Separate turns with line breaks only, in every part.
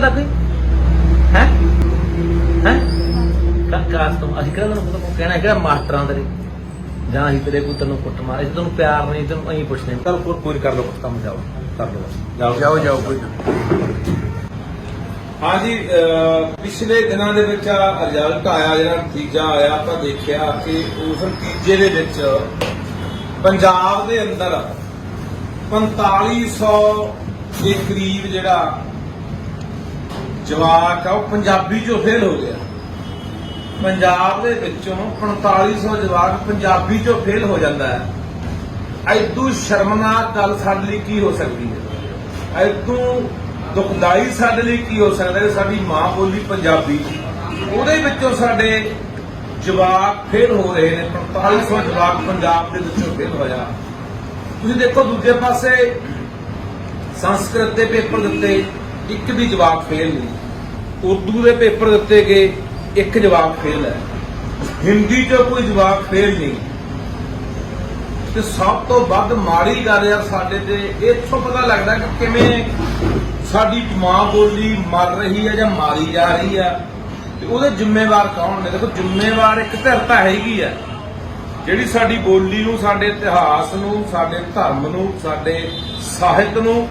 ਲੱਗਦਾ ਕੋਈ ਹੈ ਹੈ ਕਾਸ ਤੋਂ ਅਸੀਂ ਕਿਹੜਾ ਤੈਨੂੰ ਪਤਾ ਕਹਿਣਾ ਕਿਹੜਾ ਮਾਸਟਰਾਂ ਦੇ ਜਾਂ ਅਸੀਂ ਤੇਰੇ ਕੋਈ ਤੈਨੂੰ ਕੁੱਟ ਮਾਰੇ ਤੈਨੂੰ ਪਿਆਰ ਨਹੀਂ ਤੈਨੂੰ ਅਸੀਂ ਪੁੱਛਦੇ ਚੱਲ ਕੋਈ ਕਰ ਲਓ ਕੰਮ ਜਾਓ ਕਰ ਲਓ
ਜਾਓ ਜਾਓ ਕੋਈ
हाँ जी पिछले दिनों ਦੇ ਵਿੱਚ ਰਿਜ਼ਲਟ ਆਇਆ ਜਿਹੜਾ ਨਤੀਜਾ ਆਇਆ ਆਪਾਂ ਦੇਖਿਆ ਕਿ ਉਸ ਨਤੀਜੇ ਦੇ ਵਿੱਚ ਪੰਜਾਬ ਦੇ ਅੰਦਰ 4500 ਦੇ ਕਰੀਬ ਜਿਹੜਾ ਜਵਾਕ ਆ ਉਹ ਪੰਜਾਬੀ ਚੋਂ ਫੇਲ ਹੋ ਗਿਆ। ਪੰਜਾਬ ਦੇ ਵਿੱਚੋਂ 4500 ਜਵਾਕ ਪੰਜਾਬੀ ਚੋਂ ਫੇਲ ਹੋ ਜਾਂਦਾ ਹੈ। ਐਦੂ ਸ਼ਰਮਨਾਕ ਗੱਲ ਸਾਡੇ ਲਈ ਕੀ ਹੋ ਸਕਦੀ ਹੈ? ਐਦੂ ਦੁਖਦਾਈ ਸਾਡੇ ਲਈ ਕੀ ਹੋ ਸਕਦਾ ਹੈ? ਸਾਡੀ ਮਾਂ ਬੋਲੀ ਪੰਜਾਬੀ ਉਹਦੇ ਵਿੱਚੋਂ ਸਾਡੇ ਜਵਾਕ ਫੇਲ ਹੋ ਰਹੇ ਨੇ। 4500 ਜਵਾਕ ਪੰਜਾਬ ਦੇ ਵਿੱਚੋਂ ਫੇਲ ਹੋਇਆ। ਤੁਸੀਂ ਦੇਖੋ ਦੂਜੇ ਪਾਸੇ ਸੰਸਕ੍ਰਿਤ ਦੇ ਪੇਪਰ ਦਿੱਤੇ ਇੱਕ ਵੀ ਜਵਾਕ ਫੇਲ ਨਹੀਂ। ਉਰਦੂ ਦੇ ਪੇਪਰ ਦਿੱਤੇ ਗਏ ਇੱਕ ਜਵਾਕ ਫੇਲ ਹੈ। ਹਿੰਦੀ 'ਚੋਂ ਕੋਈ ਜਵਾਕ ਫੇਲ ਨਹੀਂ। ਤੇ ਸਭ ਤੋਂ ਵੱਧ ਮਾੜੀ ਗੱਲ ਯਾਰ ਸਾਡੇ ਤੇ ਇੱਥੋਂ ਪਤਾ ਲੱਗਦਾ ਕਿ ਕਿਵੇਂ ਸਾਡੀ ਮਾਂ ਬੋਲੀ ਮਰ ਰਹੀ ਹੈ ਜਾਂ ਮਾਰੀ ਜਾ ਰਹੀ ਹੈ। ਤੇ ਉਹਦੇ ਜ਼ਿੰਮੇਵਾਰ ਕੌਣ ਨੇ? ਦੇਖੋ ਜ਼ਿੰਮੇਵਾਰ ਇੱਕ ਧਿਰ ਤਾਂ ਹੈਗੀ ਆ ਜਿਹੜੀ ਸਾਡੀ ਬੋਲੀ ਨੂੰ, ਸਾਡੇ ਇਤਿਹਾਸ ਨੂੰ, ਸਾਡੇ ਧਰਮ ਨੂੰ, ਸਾਡੇ ਸਾਹਿਤ ਨੂੰ,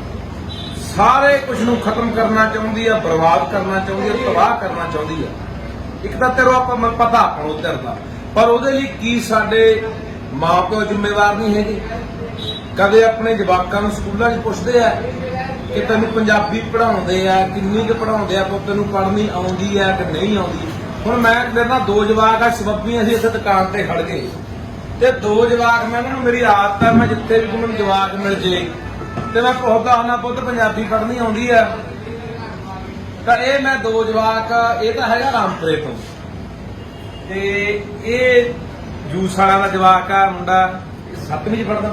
ਸਾਰੇ ਕੁਝ ਨੂੰ ਖਤਮ ਕਰਨਾ ਚਾਹੁੰਦੀ ਹੈ, ਬਰਬਾਦ ਕਰਨਾ ਚਾਹੁੰਦੀ ਹੈ, ਤਬਾਹ ਕਰਨਾ ਚਾਹੁੰਦੀ ਹੈ। ਇੱਕ ਤਾਂ ਤੇਰੋ ਆਪਾਂ ਪਤਾ ਆਪਾਂ ਨੂੰ ਧਿਰ ਦਾ, ਪਰ ਉਹਦੇ ਲਈ ਕੀ ਸਾਡੇ ਮਾਂ ਪਿਓ ਜ਼ਿੰਮੇਵਾਰ ਨਹੀਂ ਹੈਗੇ? ਕਦੇ ਆਪਣੇ ਜਵਾਕਾਂ ਨੂੰ ਸਕੂਲਾਂ 'ਚ ਪੁੱਛਦੇ ਆ ਕਿ ਤੈਨੂੰ ਪੰਜਾਬੀ ਪੜ੍ਹਾਉਂਦੇ ਆ, ਕਿੰਨੀ ਕੁ ਪੜ੍ਹਾਉਂਦੇ ਆ, ਪੁੱਤ ਨੂੰ ਪੜ੍ਹਨੀ ਆਉਂਦੀ ਆ ਕਿ ਨਹੀਂ ਆਉਂਦੀ? ਹੁਣ ਮੈਂ ਮੇਰੇ ਨਾਲ ਦੋ ਜਵਾਕ ਆ ਸਬੱਬੀ, ਅਸੀਂ ਇੱਥੇ ਦੁਕਾਨ ਤੇ ਖੜ ਗਏ ਤੇ ਦੋ ਜਵਾਕ, ਮੈਂ ਇਹਨਾਂ ਨੂੰ ਮੇਰੀ ਆਦਤ ਆ ਮੈਂ ਜਿੱਥੇ ਵੀ ਮੈਨੂੰ ਜਵਾਕ ਮਿਲ ਜੇ ਤੇ ਮੈਂ ਪੁੱਛਦਾ ਹੁੰਦਾ ਪੁੱਤ ਪੰਜਾਬੀ ਪੜ੍ਹਨੀ ਆਉਂਦੀ ਆ? ਤਾਂ ਇਹ ਮੈਂ ਦੋ ਜਵਾਕ, ਇਹ ਤਾਂ ਹੈਗਾ ਰਾਮਪੁਰੇ ਤੋਂ ਤੇ ਇਹ ਜੂਸ ਵਾਲਾ ਦਾ ਜਵਾਕ ਆ ਮੁੰਡਾ 7ਵੀਂ 'ਚ ਪੜ੍ਹਦਾ,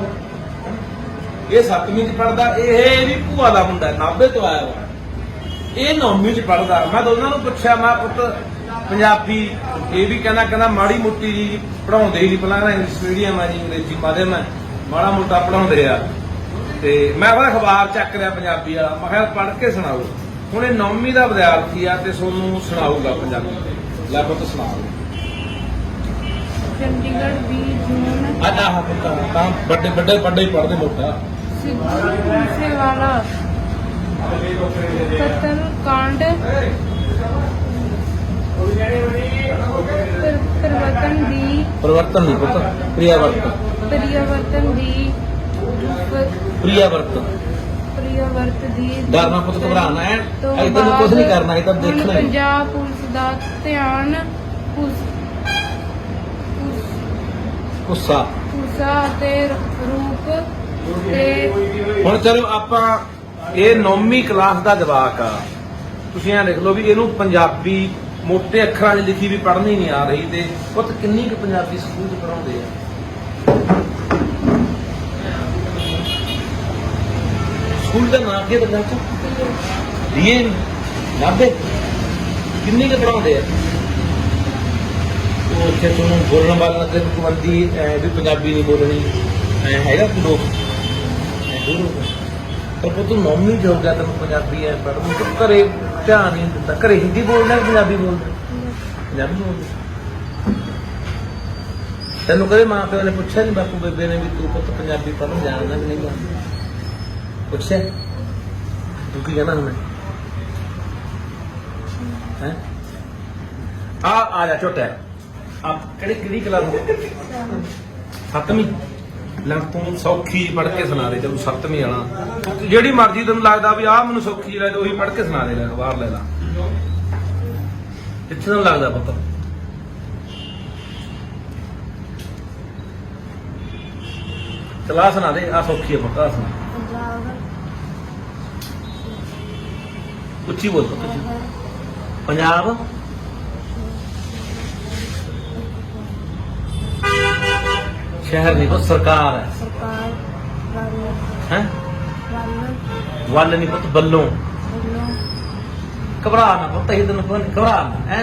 ਇਹ 7ਵੀਂ 'ਚ ਪੜ੍ਹਦਾ। ਇਹ ਵੀ ਭੂਆ ਦਾ ਮੁੰਡਾ ਨਾਭੇ ਤੋਂ ਆਇਆ ਵਾ, ਇਹ 9ਵੀਂ 'ਚ ਪੜ੍ਹਦਾ। ਮੈਂ ਦੋਨਾਂ ਨੂੰ ਪੁੱਛਿਆ ਮੈਂ ਪੁੱਤ ਪੰਜਾਬੀ, ਇਹ ਵੀ ਕਹਿੰਦਾ ਮਾੜੀ ਮੋਟੀ ਜੀ ਪੜ੍ਹਾਉਂਦੇ ਹੀ ਨਹੀਂ, ਪਹਿਲਾਂ ਇੰਗਲਿਸ਼ ਮੀਡੀਅਮ ਆ ਜੀ, ਅੰਗਰੇਜ਼ੀ ਮਾਧਿਅਮ ਹੈ, ਮਾੜਾ ਮੋਟਾ ਪੜ੍ਹਾਉਂਦੇ ਆ। ਤੇ ਮੈਂ ਉਹਦਾ ਅਖਬਾਰ ਚੱਕ ਰਿਹਾ ਪੰਜਾਬੀ ਵਾਲਾ, ਮੈਂ ਕਿਹਾ ਪੜ੍ਹ ਕੇ ਸੁਣਾਓ। ਹੁਣ ਇਹ 9ਵੀਂ ਦਾ ਵਿਦਿਆਰਥੀ ਆ ਤੇ ਤੁਹਾਨੂੰ ਸੁਣਾਊਗਾ ਪੰਜਾਬੀ। ਲੈ ਪੁੱਤ ਸੁਣਾਓ।
ਚੰਡੀਗੜ੍ਹ 20 ਜੂਨ
ਆਹ ਤਾਂ ਵੱਡੇ ਹੀ ਪੜ੍ਹਦੇ ਮੋਟਾ
सिद्धू वाला कत्ल कांड
परिवर्तन नहीं पता
प्रियावर्तन दी
डरना पुत घबराना है इधर कुछ नहीं करना इधर देखना है।
पंजाब पुलिस दा ध्यान गुस्सा ते रूप
ਹੁਣ ਚਲੋ ਆਪਾਂ ਇਹ 9ਵੀਂ ਕਲਾਸ ਦਾ ਜਵਾਕ ਆ, ਤੁਸੀਂ ਇਹ ਲਿਖ ਲਓ ਵੀ ਇਹਨੂੰ ਪੰਜਾਬੀ ਮੋਟੇ ਅੱਖਰਾਂ 'ਚ ਲਿਖੀ ਵੀ ਪੜ੍ਹਨੀ ਨਹੀਂ ਆ ਰਹੀ ਤੇ ਪੁੱਤ ਕਿੰਨੀ ਕੁ ਪੰਜਾਬੀ ਸਕੂਲ 'ਚ ਪੜ੍ਹਾਉਂਦੇ ਆ? ਸਕੂਲ ਦਾ ਨਾਮ ਕੀ ਹੈ ਡੀਏ ਨਾਭੇ? ਕਿੰਨੀ ਕੁ ਪੜ੍ਹਾਉਂਦੇ ਆ? ਉਹ ਉੱਥੇ ਤੁਹਾਨੂੰ ਬੋਲਣ ਵਾਲਾ ਤੇ ਪਾਬੰਦੀ ਵੀ ਪੰਜਾਬੀ ਨਹੀਂ ਬੋਲਣੀ ਹੈਗਾ ਕੋਈ ਲੋਕ ਪਰ ਪੁੱਤ 9ਵੀਂ 'ਚ ਹੋ ਗਿਆ ਤੈਨੂੰ ਪੰਜਾਬੀ ਐ ਪੜ੍ਹਨ ਤੂੰ ਘਰੇ ਧਿਆਨ ਨਹੀਂ ਦਿੰਦਾ। ਘਰੇ ਹਿੰਦੀ ਬੋਲਦਾ ਪੰਜਾਬੀ ਬੋਲਦਾ? ਪੰਜਾਬੀ ਬੋਲਦਾ। ਤੈਨੂੰ ਕਦੇ ਮਾਂ ਪਿਓ ਨੇ ਪੁੱਛਿਆ ਨਹੀਂ ਬਾਪੂ ਬੇਬੇ ਨੇ ਵੀ ਤੂੰ ਪੁੱਤ ਪੰਜਾਬੀ ਪੜ੍ਹਨ ਜਾਣਦਾ ਕਿ ਨਹੀਂ ਜਾਣਦਾ? ਪੁੱਛਿਆ? ਤੂੰ ਕੀ ਕਹਿਣਾ ਹੁਣ ਹੈ? ਆ ਜਾ ਛੋਟਾ ਆਪ ਕਿਹੜੀ ਕਲਾਸ ਹੋ? 7ਵੀਂ। ਲੈ ਤੂੰ ਸੌਖੀ ਪੜ੍ਹ ਕੇ ਸੁਣਾ ਦੇ। ਤੈਨੂੰ 7ਵੀਂ ਵਾਲਾ ਜਿਹੜੀ ਮਰਜ਼ੀ ਤੈਨੂੰ ਲੱਗਦਾ ਵੀ ਆਹ ਮੈਨੂੰ ਸੌਖੀ ਲੱਗਦਾ ਉਹੀ ਪੜ੍ਹ ਕੇ ਸੁਣਾ ਦੇ। ਲੈ ਬਾਹਰ ਲੈ ਲਾ ਕਿੱਥੇ ਤੈਨੂੰ ਲੱਗਦਾ ਪੁੱਤ? ਚਲਾ ਸੁਣਾ ਦੇ ਆਹ ਸੌਖੀ ਹੈ ਪੁੱਤ, ਆਹ ਸੁਣਾ ਉੱਚੀ ਬੋਲ ਪੁੱਤ। ਪੰਜਾਬ शहर नहीं पुत सरकार है वल नहीं पुत बल्लों घबरा ना पुत अं तेन घबरा ना है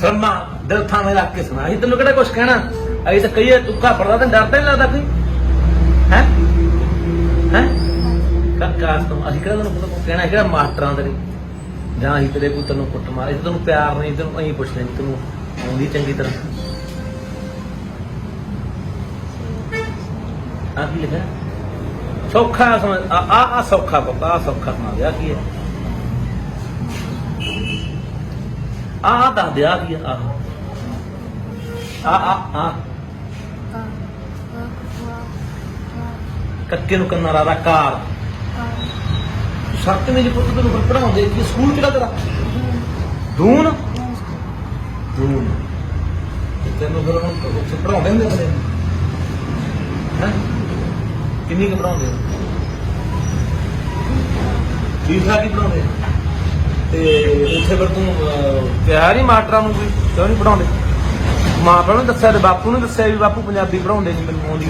शर्मा दिल थाने रख के सुना तेन कि कुछ कहना अभी तो कही तुक्का पड़ता तो डरता नहीं लगता कोई है हैं काश तुम असं कहना कहना मास्टर ਜਾਂ ਅਸੀਂ ਤੇਰੇ ਕੋਈ ਤੈਨੂੰ ਕੁੱਟ ਮਾਰੇ ਤੈਨੂੰ ਪਿਆਰ ਨਹੀਂ ਤੈਨੂੰ ਅਸੀਂ ਪੁੱਛਦੇ ਨਹੀਂ ਤੈਨੂੰ ਆਉਂਦੀ ਚੰਗੀ ਤਰ੍ਹਾਂ ਆ ਕੀ ਲਿਖਿਆ ਸੌਖਾ ਸਮਝ ਆ ਸੌਖਾ ਪਤਾ ਆ ਸੌਖਾ ਸੁਣਾ ਦਿਆ ਕੀ ਹੈ ਆ ਦੱਸ ਦਿਆ ਕੀ ਆ ਕੱਕੇ ਨੂੰ ਕੰਨਾ ਰਾ ਕਾਰ ਸੱਤਵੇਂ ਜੀ ਪੁੱਤ ਤੈਨੂੰ ਪੜਾਉਂਦੇ ਕਿ ਸਕੂਲ ਕਿਹੜਾ ਤੇਰਾ ਦੂਨ ਦੂਨ ਤੈਨੂੰ ਫਿਰ ਹੁਣ ਪੜਾਉਂਦੇ ਹੁੰਦੇ ਕਦੇ ਹੈ ਕਿੰਨੀ ਕੁ ਪੜਾਉਂਦੇ ਠੀਕ ਠਾਕ ਹੀ ਪੜਾਉਂਦੇ ਤੇ ਉੱਥੇ ਫਿਰ ਤੂੰ ਕਿਹਾ ਨਹੀਂ ਮਾਸਟਰਾਂ ਨੂੰ ਵੀ ਕਿਉਂ ਨਹੀਂ ਪੜਾਉਂਦੇ ਮਾਂ ਪਿਓ ਨੇ ਦੱਸਿਆ ਤੇ ਬਾਪੂ ਨੇ ਦੱਸਿਆ ਵੀ ਬਾਪੂ ਪੰਜਾਬੀ ਪੜਾਉਂਦੇ ਨਹੀਂ ਮੈਨੂੰ ਆਉਂਦੀ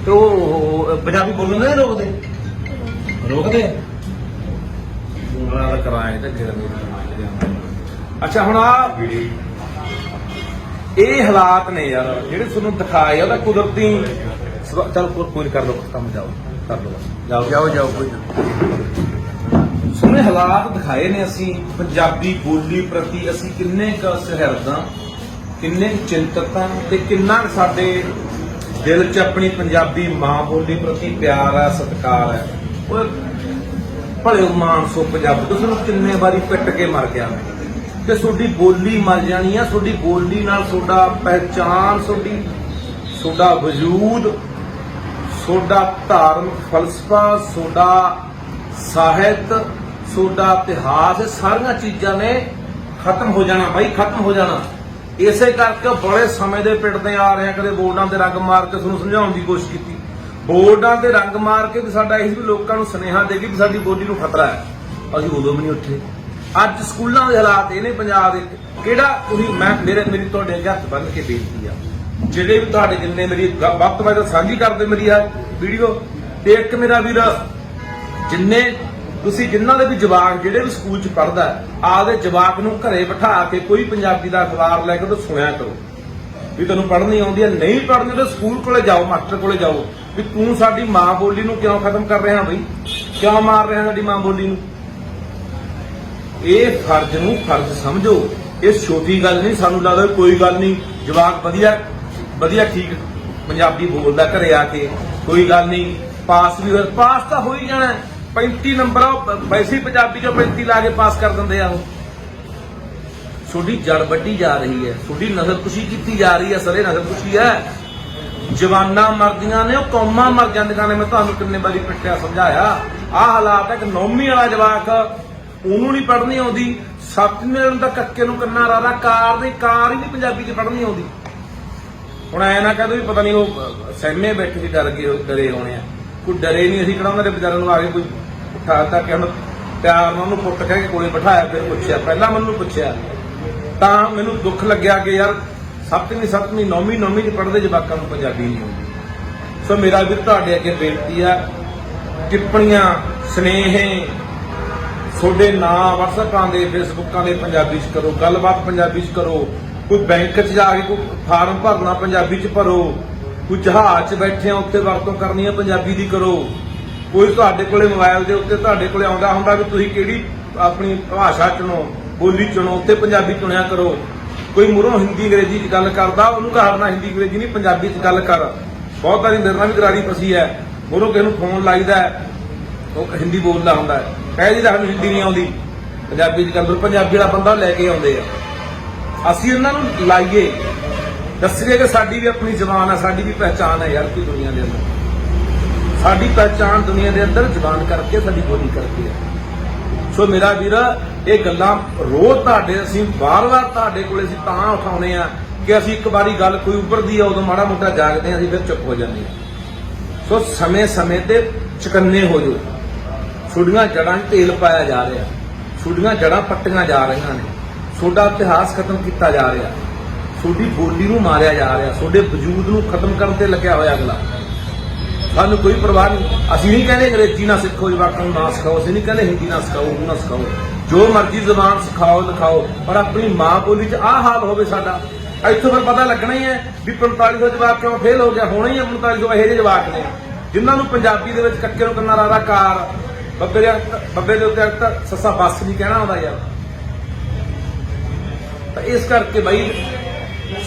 ਤੇ ਉਹ ਪੰਜਾਬੀ ਬੋਲਣ ਨਹੀਂ ਰੋਕਦੇ ਉਹਨਾਂ ਦਾ ਕਰਾਇਆ ਤੇ ਅੱਛਾ ਹੁਣ ਆ ਇਹ ਹਾਲਾਤ ਨੇ ਯਾਰ ਜਿਹੜੇ ਤੁਹਾਨੂੰ ਦਿਖਾਏ ਉਹਦਾ ਕੁਦਰਤੀ ਚੱਲ ਕੋਈ ਕਰ ਲਓ ਕੰਮ ਜਾਓ ਕਰ ਲਓ ਜਾਓ ਕੋਈ ਸੋਹਣੇ ਹਾਲਾਤ ਦਿਖਾਏ ਨੇ ਅਸੀਂ ਪੰਜਾਬੀ ਬੋਲੀ ਪ੍ਰਤੀ ਅਸੀਂ ਕਿੰਨੇ ਕੁ ਸਹਿਰਦਾਂ ਕਿੰਨੇ ਚਿੰਤਤ ਹਾਂ ਤੇ ਕਿੰਨਾ ਸਾਡੇ ਦਿਲ 'ਚ ਆਪਣੀ ਪੰਜਾਬੀ ਮਾਂ ਬੋਲੀ ਪ੍ਰਤੀ ਪਿਆਰ ਹੈ ਸਤਿਕਾਰ ਹੈ ਉਹ ਭਲੇ ਮਾਨਸੋ ਪੰਜਾਬੀ ਤੁਸੀਂ ਨੂੰ ਕਿੰਨੇ ਵਾਰੀ ਪਿੱਟ ਕੇ ਮਰ ਗਿਆ ਤੇ ਤੁਹਾਡੀ ਬੋਲੀ ਮਰ ਜਾਣੀ ਆ ਤੁਹਾਡੀ ਬੋਲੀ ਨਾਲ ਤੁਹਾਡਾ ਪਹਿਚਾਨ ਤੁਹਾਡਾ ਵਜੂਦ ਤੁਹਾਡਾ ਧਾਰਮਿਕ ਫਲਸਫਾ ਤੁਹਾਡਾ ਸਾਹਿਤ ਤੁਹਾਡਾ ਇਤਿਹਾਸ ਸਾਰੀਆਂ ਚੀਜ਼ਾਂ ਨੇ ਖਤਮ ਹੋ ਜਾਣਾ ਬਾਈ ਖਤਮ ਹੋ ਜਾਣਾ ਇਸੇ ਕਰਕੇ ਬੜੇ ਸਮੇਂ ਦੇ ਪਿੱਟਦੇ ਆ ਰਹੇ ਆ ਕਦੇ ਬੋਰਡਾਂ ਤੇ ਰੰਗ ਮਾਰ ਕੇ ਤੁਹਾਨੂੰ ਸਮਝਾਉਣ ਦੀ ਕੋਸ਼ਿਸ਼ ਕੀਤੀ ਬੋਰਡਾਂ ਤੇ ਰੰਗ ਮਾਰ ਕੇ ਵੀ ਸਾਡਾ ਇਹ ਵੀ ਲੋਕਾਂ ਨੂੰ ਸੁਨੇਹਾ ਦੇ ਕੇ ਵੀ ਸਾਡੀ ਬੋਲੀ ਨੂੰ ਖਤਰਾ ਹੈ ਅਸੀਂ ਉਦੋਂ ਵੀ ਨਹੀਂ ਉੱਠੇ ਅੱਜ ਸਕੂਲਾਂ ਦੇ ਹਾਲਾਤ ਇਹ ਨੇ ਪੰਜਾਬ ਦੇ ਕਿਹੜਾ ਤੁਸੀਂ ਮੇਰੀ ਤੁਹਾਡੇ ਅੱਗੇ ਹੱਥ ਬੰਨ੍ਹ ਕੇ ਬੇਨਤੀ ਆ ਜਿਹੜੇ ਵੀ ਤੁਹਾਡੇ ਜਿੰਨੇ ਮੇਰੀ ਵੱਧ ਤੋਂ ਵੱਧ ਸਾਂਝੀ ਕਰਦੇ ਮੇਰੀ ਆ ਵੀਡੀਓ ਤੇ ਇੱਕ ਮੇਰਾ ਵੀਰ ਜਿੰਨੇ ਤੁਸੀਂ ਜਿਨ੍ਹਾਂ ਦੇ ਵੀ ਜਵਾਕ ਜਿਹੜੇ ਵੀ ਸਕੂਲ 'ਚ ਪੜ੍ਹਦਾ ਆਪਦੇ ਜਵਾਕ ਨੂੰ ਘਰੇ ਬਿਠਾ ਕੇ ਕੋਈ ਪੰਜਾਬੀ ਦਾ ਅਖਬਾਰ ਲੈ ਕੇ ਉਹ ਸੁਣਿਆ ਕਰੋ ਵੀ ਤੈਨੂੰ ਪੜ੍ਹਨੀ ਆਉਂਦੀ ਹੈ ਨਹੀਂ ਪੜ੍ਹਨੀ ਤਾਂ ਸਕੂਲ ਕੋਲੇ ਜਾਓ ਮਾਸਟਰ ਕੋਲੇ ਜਾਓ ਵੀ ਤੂੰ ਸਾਡੀ ਮਾਂ ਬੋਲੀ ਨੂੰ ਕਿਉਂ ਖਤਮ ਕਰ ਰਿਹਾ ਬਈ ਕਿਉਂ ਮਾਰ ਰਿਹਾ ਸਾਡੀ ਮਾਂ ਬੋਲੀ ਨੂੰ ਇਹ ਫਰਜ਼ ਨੂੰ ਫਰਜ਼ ਸਮਝੋ ਇਹ ਛੋਟੀ ਗੱਲ ਨਹੀਂ ਸਾਨੂੰ ਲੱਗਦਾ ਕੋਈ ਗੱਲ ਨਹੀਂ ਜਵਾਕ ਵਧੀਆ ਠੀਕ ਪੰਜਾਬੀ ਬੋਲਦਾ ਘਰੇ ਆ ਕੇ ਕੋਈ ਗੱਲ ਨਹੀਂ ਪਾਸ ਤਾਂ ਹੋ ਹੀ ਜਾਣਾ 35 ਨੰਬਰ ਵੈਸੇ ਪੰਜਾਬੀ ਚੋਂ 35 ਲਾ ਕੇ ਪਾਸ ਕਰ ਦਿੰਦੇ ਆ ਉਹ ਤੁਹਾਡੀ ਜੜ ਵੱਢੀ ਜਾ ਰਹੀ ਹੈ ਤੁਹਾਡੀ ਨਸਲਕੁਸ਼ੀ ਕੀਤੀ ਜਾ ਰਹੀ ਹੈ ਸਰੇ ਨਸਲਕੁਸ਼ੀ ਹੈ ਜਵਾਨਾਂ ਮਰਦੀਆਂ ਨੇ ਉਹ ਕੌਮਾਂ ਮਰ ਜਾਂਦੀਆਂ ਨੇ ਮੈਂ ਤੁਹਾਨੂੰ ਕਿੰਨੇ ਵਾਰੀ ਪਿੱਟਿਆ ਸਮਝਾਇਆ ਆਹ ਹਾਲਾਤ ਹੈ ਕਿ 9ਵੀਂ ਵਾਲਾ ਜਵਾਕ ਉਹਨੂੰ ਨਹੀਂ ਪੜ੍ਹਨੀ ਆਉਂਦੀ 7ਵੇਂ ਦਾ ਕੱਕੇ ਨੂੰ ਕੰਨਾ ਰਾਰਾ ਕਾਰ ਹੀ ਨਹੀਂ ਪੰਜਾਬੀ 'ਚ ਪੜ੍ਹਨੀ ਆਉਂਦੀ ਹੁਣ ਐ ਨਾ ਕਹਦੇ ਵੀ ਪਤਾ ਨਹੀਂ ਉਹ ਸਹਿਮੇ ਬੈਠੇ ਸੀ ਡਰੇ ਹੋਣੇ ਆ ਕੋਈ ਡਰੇ ਨਹੀਂ ਅਸੀਂ ਕਿਹੜਾ ਉਹਨਾਂ ਦੇ ਵਿਚਾਰਿਆਂ ਨੂੰ ਆ ਕੇ ਕੋਈ ਉਠਾਤਾ ਕਿ ਉਹਨੂੰ ਪਿਆਰ ਨਾਲ ਉਹਨੂੰ ਪੁੱਟ ਕੇ ਕੋਲੇ ਬਿਠਾਇਆ ਫਿਰ ਪੁੱਛਿਆ ਪਹਿਲਾਂ ਮੈਨੂੰ ਪੁੱਛਿਆ ਤਾਂ ਮੈਨੂੰ ਦੁੱਖ ਲੱਗਿਆ ਕਿ ਯਾਰ 7ਵੀਂ 9ਵੀਂ 'ਚ ਪੜ੍ਹਦੇ ਜਵਾਕਾਂ ਨੂੰ ਪੰਜਾਬੀ ਨਹੀਂ ਆਉਂਦੀ ਸੋ ਮੇਰਾ ਵੀ ਤੁਹਾਡੇ ਅੱਗੇ ਬੇਨਤੀ ਆ ਟਿੱਪਣੀਆਂ ਸੁਨੇਹੇ ਤੁਹਾਡੇ ਨਾਂ ਵਟਸਐਪਾਂ ਦੇ ਫੇਸਬੁੱਕਾਂ ਦੇ ਪੰਜਾਬੀ 'ਚ ਕਰੋ ਗੱਲਬਾਤ ਪੰਜਾਬੀ 'ਚ ਕਰੋ ਕੋਈ ਬੈਂਕ 'ਚ ਜਾ ਕੇ ਕੋਈ ਫਾਰਮ ਭਰਨਾ ਪੰਜਾਬੀ 'ਚ ਭਰੋ ਕੋਈ ਜਹਾਜ਼ 'ਚ ਬੈਠੇ ਆ ਉੱਥੇ ਵਰਤੋਂ ਕਰਨੀ ਹੈ ਪੰਜਾਬੀ ਦੀ ਕਰੋ ਕੋਈ ਤੁਹਾਡੇ ਕੋਲੇ ਮੋਬਾਈਲ ਦੇ ਉੱਤੇ ਤੁਹਾਡੇ ਕੋਲੇ ਆਉਂਦਾ ਹੁੰਦਾ ਵੀ ਤੁਸੀਂ ਕਿਹੜੀ ਆਪਣੀ ਭਾਸ਼ਾ ਚੁਣੋ ਬੋਲੀ ਚੁਣੋ ਉੱਥੇ ਪੰਜਾਬੀ ਚੁਣਿਆ ਕਰੋ ਕੋਈ ਮੂਹਰੋਂ ਹਿੰਦੀ ਅੰਗਰੇਜ਼ੀ 'ਚ ਗੱਲ ਕਰਦਾ ਉਹਨੂੰ ਕਰਨਾ ਹਿੰਦੀ ਅੰਗਰੇਜ਼ੀ ਨਹੀਂ ਪੰਜਾਬੀ 'ਚ ਗੱਲ ਕਰ ਬਹੁਤ ਵਾਰੀ ਮੇਰੇ ਨਾਲ ਵੀ ਗਰਾਰੀ ਫਸੀ ਹੈ ਮੂਹਰੋਂ ਕਿਸੇ ਨੂੰ ਫੋਨ ਲਾਈਦਾ ਉਹ ਹਿੰਦੀ ਬੋਲਦਾ ਹੁੰਦਾ ਹੈ ਕਹਿ ਜੀ ਸਾਨੂੰ ਹਿੰਦੀ ਨਹੀਂ ਆਉਂਦੀ ਪੰਜਾਬੀ 'ਚ ਗੱਲ ਪੰਜਾਬੀ ਵਾਲਾ ਬੰਦਾ ਲੈ ਕੇ ਆਉਂਦੇ ਆ ਅਸੀਂ ਉਹਨਾਂ ਨੂੰ ਲਾਈਏ ਦੱਸੀਏ ਕਿ ਸਾਡੀ ਵੀ ਆਪਣੀ ਜ਼ਬਾਨ ਹੈ ਸਾਡੀ ਵੀ ਪਹਿਚਾਣ ਹੈ ਯਾਰ ਕੋਈ ਦੁਨੀਆ ਦੇ ਅੰਦਰ ਸਾਡੀ ਪਹਿਚਾਣ ਦੁਨੀਆ ਦੇ ਅੰਦਰ ਜ਼ਬਾਨ ਕਰਕੇ ਸਾਡੀ ਬੋਲੀ ਕਰਕੇ ਹੈ ਸੋ ਮੇਰਾ ਵੀਰ ਇਹ ਗੱਲਾਂ ਰੋਜ਼ ਤੁਹਾਡੇ ਅਸੀਂ ਵਾਰ-ਵਾਰ ਤੁਹਾਡੇ ਕੋਲੇ ਅਸੀਂ ਤਾਂ ਉਠਾਉਣੇ ਆ ਕਿ ਅਸੀਂ ਇੱਕ ਵਾਰੀ ਗੱਲ ਕੋਈ ਉੱਭਰਦੀ ਆ ਉਦੋਂ ਮਾੜਾ ਮੋਟਾ ਜਾਗਦੇ ਆ ਅਸੀਂ ਫਿਰ ਚੁੱਪ ਹੋ ਜਾਂਦੇ ਆ ਸੋ ਸਮੇਂ ਤੇ ਚੁਕੰਨੇ ਹੋ ਜਾਓ ਛੁੱਡੀਆਂ ਜੜਾਂ 'ਚ ਤੇਲ ਪਾਇਆ ਜਾ ਰਿਹਾ ਛੁੱਡੀਆਂ ਜੜਾਂ ਪੱਟੀਆਂ ਜਾ ਰਹੀਆਂ ਨੇ ਤੁਹਾਡਾ ਇਤਿਹਾਸ ਖਤਮ ਕੀਤਾ ਜਾ ਰਿਹਾ ਤੁਹਾਡੀ ਬੋਲੀ ਨੂੰ ਮਾਰਿਆ ਜਾ ਰਿਹਾ ਤੁਹਾਡੇ ਵਜੂਦ ਨੂੰ ਖਤਮ ਕਰਨ ਤੇ ਲੱਗਿਆ ਹੋਇਆ ਅਗਲਾ ਸਾਨੂੰ ਕੋਈ ਪਰਵਾਹ ਨਹੀਂ ਅਸੀਂ ਨਹੀਂ ਕਹਿੰਦੇ ਅੰਗਰੇਜ਼ੀ ਨਾ ਸਿੱਖੋ ਜਵਾਕਾਂ ਨੂੰ ਨਾ ਸਿਖਾਓ ਅਸੀਂ ਨਹੀਂ ਕਹਿੰਦੇ ਹਿੰਦੀ ਨਾ ਸਿਖਾਓ ਉਰਦੂ ਨਾ ਸਿਖਾਓ ਜੋ ਮਰਜ਼ੀ ਜ਼ਬਾਨ ਸਿਖਾਓ ਲਿਖਾਓ ਪਰ ਆਪਣੀ ਮਾਂ ਬੋਲੀ 'ਚ ਆਹ ਹਾਲ ਹੋਵੇ ਸਾਡਾ ਇੱਥੋਂ ਫਿਰ ਪਤਾ ਲੱਗਣਾ ਹੀ ਹੈ ਵੀ 4500 ਜਵਾਕ ਕਿਉਂ ਫੇਲ ਹੋ ਗਿਆ ਹੋਣਾ ਹੀ ਹੈ 4500 ਇਹੋ ਜਿਹੇ ਜਵਾਕ ਨੇ ਜਿਨ੍ਹਾਂ ਨੂੰ ਪੰਜਾਬੀ ਦੇ ਵਿੱਚ ਕੱਕੇ ਨੂੰ ਕੰਨਾ ਰਾਰਾ ਕਾਰ
ਬੱਬੇ ਦੇ ਉੱਤੇ ਤਾਂ ਸੱਸਾ ਬੱਸ ਨਹੀਂ ਕਹਿਣਾ ਆਉਂਦਾ ਯਾਰ। ਤਾਂ ਇਸ ਕਰਕੇ ਬਾਈ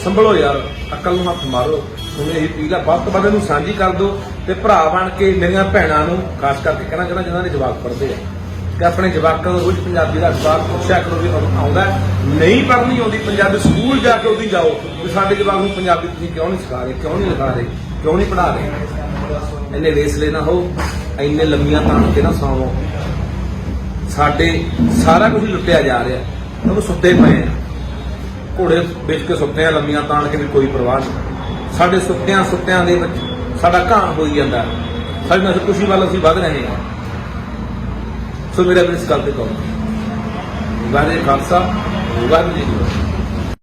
ਸੰਭਲੋ ਯਾਰ, ਅਕਲ ਨੂੰ ਹੱਥ ਮਾਰੋ। ਤੁਹਾਨੂੰ ਇਹ ਅਪੀਲ ਆ, ਵੱਧ ਤੋਂ ਵੱਧ ਇਹਨੂੰ ਸਾਂਝੀ ਕਰ ਦਿਓ ਤੇ ਭਰਾ ਬਣ ਕੇ ਮੇਰੀਆਂ ਭੈਣਾਂ ਨੂੰ ਖਾਸ ਕਰਕੇ ਕਹਿਣਾ ਚਾਹੁੰਦਾ ਜਿਨ੍ਹਾਂ ਦੇ ਜਵਾਕ ਪੜ੍ਹਦੇ ਆ ਕਿ ਆਪਣੇ ਜਵਾਕਾਂ ਨੂੰ ਰੋਜ਼ ਪੰਜਾਬੀ ਦਾ ਅਖਬਾਰ ਪੁੱਛਿਆ ਕਰੋ ਵੀ ਤੁਹਾਨੂੰ ਆਉਂਦਾ ਨਹੀਂ ਪੜ੍ਹਨੀ ਆਉਂਦੀ ਪੰਜਾਬੀ, ਸਕੂਲ ਜਾ ਕੇ ਉਹਦੀ ਜਾਓ ਵੀ ਸਾਡੇ ਜਵਾਕ ਨੂੰ ਪੰਜਾਬੀ ਤੁਸੀਂ ਕਿਉਂ ਨਹੀਂ ਸਿਖਾ ਰਹੇ, ਕਿਉਂ ਨਹੀਂ ਲਿਖਾ ਰਹੇ, ਕਿਉਂ ਨਹੀਂ ਪੜ੍ਹਾ ਰਹੇ। ਇੰਨੇ ਵੇਸਲੇ ਨਾ ਹੋ, ਇੰਨੇ ਲੰਮੀਆਂ ਤਾਣ ਕੇ ਨਾ ਸੌਵੋ। ਸਾਡੇ ਸਾਰਾ ਕੁਝ ਲੁੱਟਿਆ ਜਾ ਰਿਹਾ, ਉਹਨੂੰ ਸੁੱਤੇ ਪਏ ਆ, ਘੋੜੇ ਵੇਚ ਕੇ ਸੁੱਤੇ ਆ, ਲੰਮੀਆਂ ਤਾਣ ਕੇ ਵੀ ਕੋਈ ਪਰਵਾਹ ਨਹੀਂ। ਸਾਡੇ ਸੁੱਤਿਆਂ ਦੇ ਵਿੱਚ ਸਾਡਾ ਘਾਣ ਹੋਈ ਜਾਂਦਾ, ਸਾਡੀ ਨਸਲ ਖੁਸ਼ੀ ਵੱਲ ਅਸੀਂ ਵੱਧ ਰਹੇ ਹਾਂ। ਸੋ ਮੇਰਾ ਵੀ ਇਸ ਗੱਲ ਤੇ ਕਹੋ, ਵਾਹਿਗੁਰੂ ਜੀ ਕਾ ਖਾਲਸਾ, ਵਾਹਿਗੁਰੂ ਜੀ ਕੀ ਫਤਿਹ।